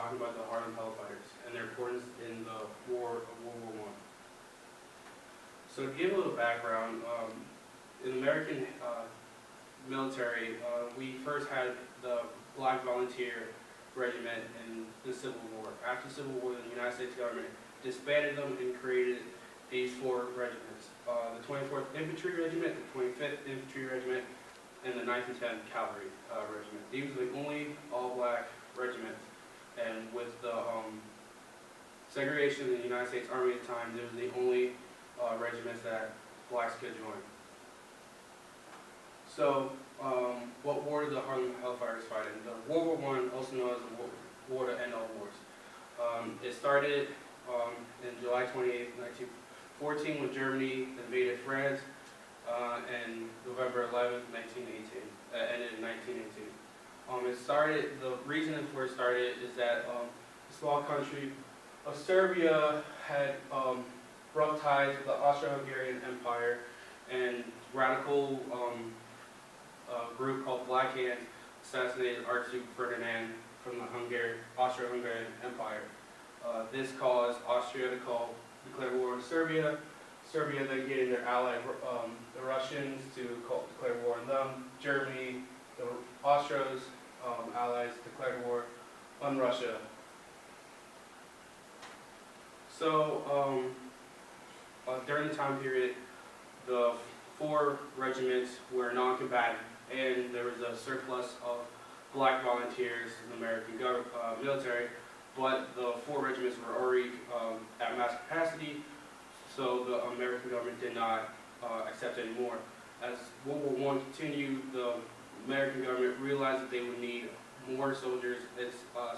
talking about the Harlem Hellfighters and their importance in the World War I. So to give a little background, in the American military, we first had the Black Volunteer Regiment in the Civil War. After the Civil War, the United States government disbanded them and created these four regiments: the 24th Infantry Regiment, the 25th Infantry Regiment, and the 9th and 10th Cavalry Regiment. These were the only all-black regiments, and with the segregation in the United States Army at the time, they were the only regiments that blacks could join. So, what war did the Harlem Hellfighters fight in? The World War I, also known as the War to End All Wars. It started in July 28, 1914, when Germany invaded France, and November 11, 1918. Ended in 1918. The reason for it started is that the small country of Serbia had broke ties with the Austro-Hungarian Empire, and radical group called Black Hands assassinated Archduke Ferdinand from the Austro-Hungarian Empire. This caused Austria to declare war on Serbia. Serbia then getting their ally, the Russians, to declare war on them. Germany, the Austros, allies, declared war on Russia. So during the time period, the four regiments were non-combatant, and there was a surplus of black volunteers in the American military, but the four regiments were already at mass capacity, so the American government did not accept any more. As World War I continued, the American government realized that they would need more soldiers. It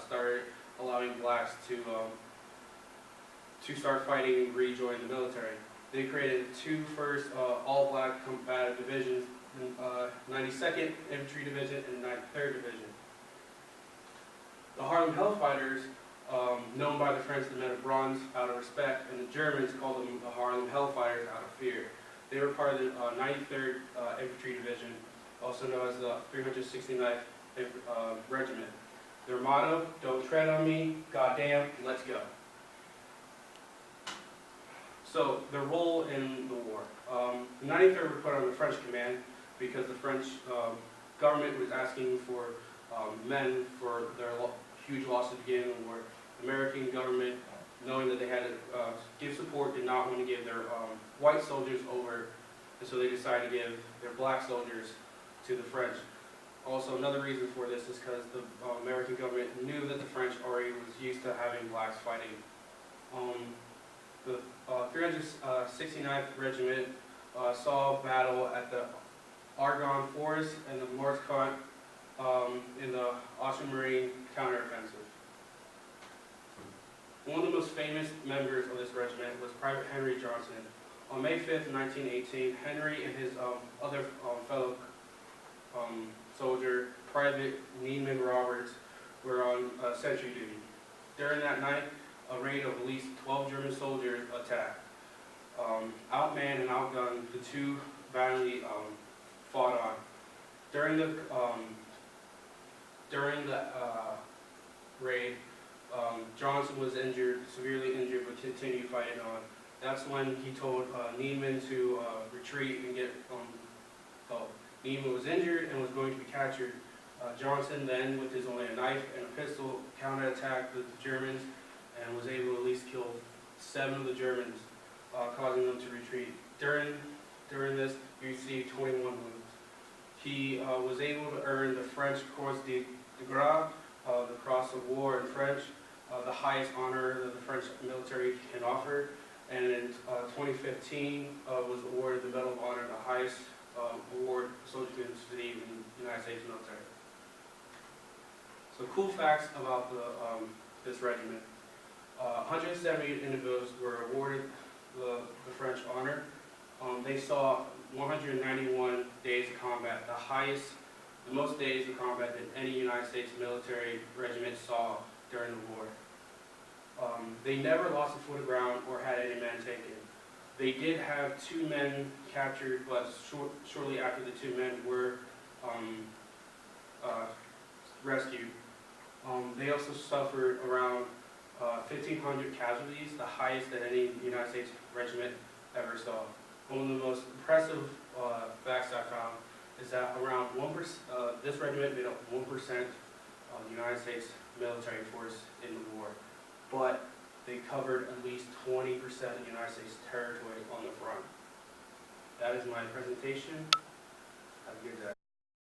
started allowing blacks to start fighting and rejoin the military. They created two first all-black combatant divisions, 92nd Infantry Division and 93rd Division. The Harlem Hellfighters, known by the French the Men of Bronze out of respect, and the Germans called them the Harlem Hellfighters out of fear. They were part of the 93rd Infantry Division, also known as the 369th Regiment. Their motto: "Don't tread on me, goddamn, let's go." So, their role in the war. The 93rd were put under French command because the French government was asking for men for their huge loss at the beginning of the war. The American government, knowing that they had to give support, did not want to give their white soldiers over, and so they decided to give their black soldiers to the French. Also, another reason for this is because the American government knew that the French already was used to having blacks fighting. The 369th Regiment saw battle at the Argonne Forest and the Morse-Cot in the Austrian Marine counteroffensive. One of the most famous members of this regiment was Private Henry Johnson. On May 5th, 1918, Henry and his other fellow soldier, Private Neiman Roberts, were on sentry duty. During that night, a raid of at least 12 German soldiers attacked. Outmanned and outgunned, the two valiantly fought on. During the raid, Johnson was severely injured, but continued fighting on. That's when he told Neiman to retreat and get. Neiman was injured and was going to be captured. Johnson then, with his only a knife and a pistol, counterattacked the Germans and was able to at least kill 7 of the Germans, causing them to retreat. During this, he received 21 wounds. He was able to earn the French Croix de Guerre, the Cross of War in French, the highest honor that the French military can offer. And in 2015, was awarded the Medal of Honor, the highest award a soldier can receive in the United States military. So, cool facts about this regiment. 178 individuals were awarded the French honor. They saw 191 days of combat, the most days of combat that any United States military regiment saw during the war. They never lost a foot of ground or had any men taken. They did have 2 men captured, but shortly after the 2 men were rescued. They also suffered around 1,500 casualties, the highest that any United States regiment ever saw. One of the most impressive facts I found is that around 1%, this regiment made up 1% of the United States military force in the war, but they covered at least 20% of the United States territory on the front. That is my presentation. Have a good day.